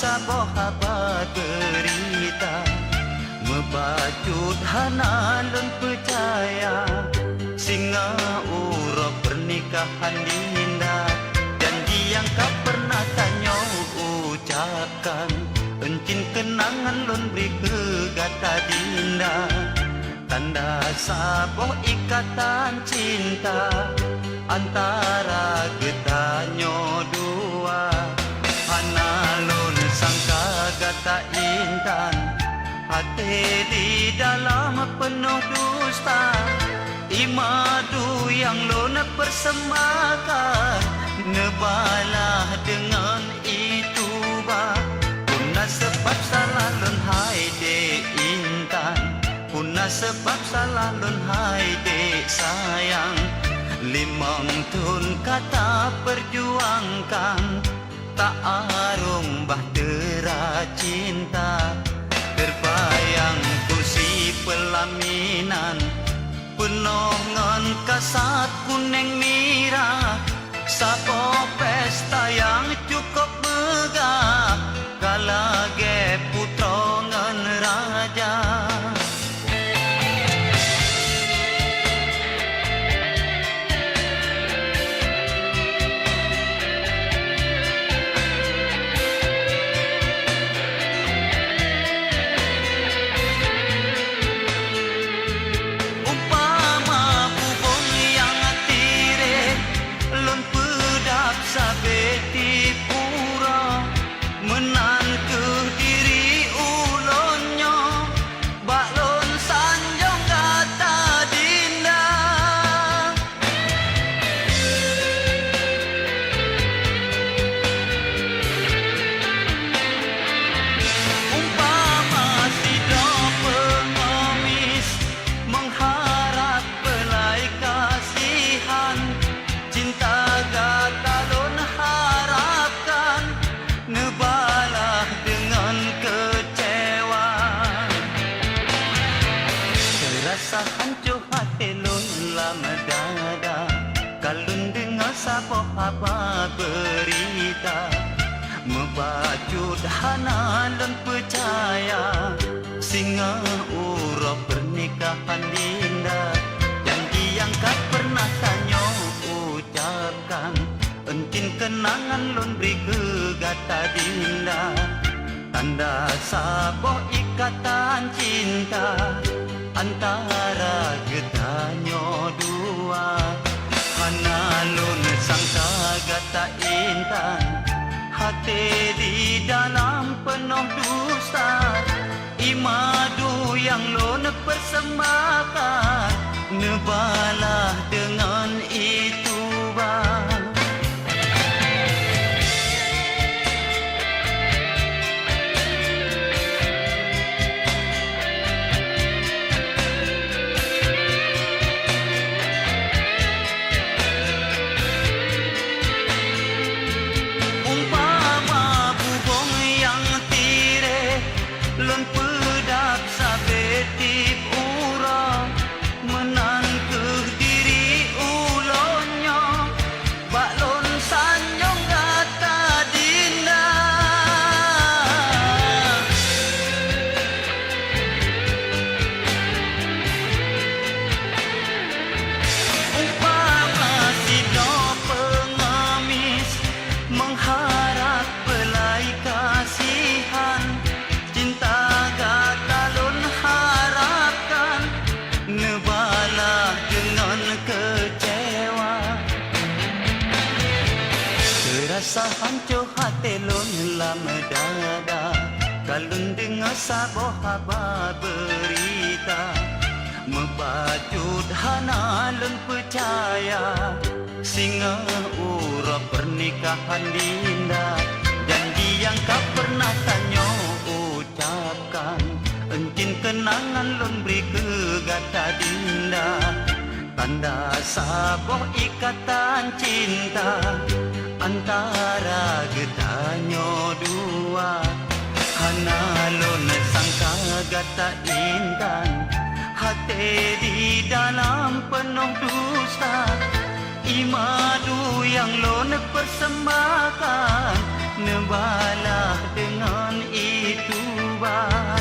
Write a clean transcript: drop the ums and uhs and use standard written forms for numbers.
sahabat berita Mebacut hanalun percaya Singa urap pernikahan dinda Janji yang kau pernah tanya ucapkan Encin kenangan lun beri kegata dinda Tanda saboh ikatan cinta Antara getanyo dua Hanalun sangka gata intan Hati di dalam penuh dusta Imadu yang lun persembahkan Nebalah dengan itu bah Punah sebab salah lun hai dek intan Punah sebab salah lun hai dek sayang Limang tun kata perjuangkan Tak arung bahtera cinta Terbayang kursi pelaminan Penongan kasat kuning mirah Sapo pesta yang cukup megah Kalage putrongan raja apa berita Mebacut hanalun percaya Singa urap pernikahan dinda Janji yang kau pernah tanya ucapkan Encin kenangan lun beri kegata dinda Tanda saboh ikatan cinta Antara getanyo dua Hanalun sangka gata intan Hati di dalam penuh dusta Imadu yang lun persembahkan Nebalah dengan itu bang Menang ke diri ulang sahanco hati lon lama dada Kalun dengar saboh habar berita Membajut hana lon percaya Singa urap pernikahan dinda Janji yang kau pernah tanya ucapkan Encin kenangan lon beri kegata dinda Tanda saboh ikatan cinta Antara getanyo dua Hana lon sangka gata intan Hati di dalam penuh dusta Imadu yang lon persembahkan Nebalah dengan itu bah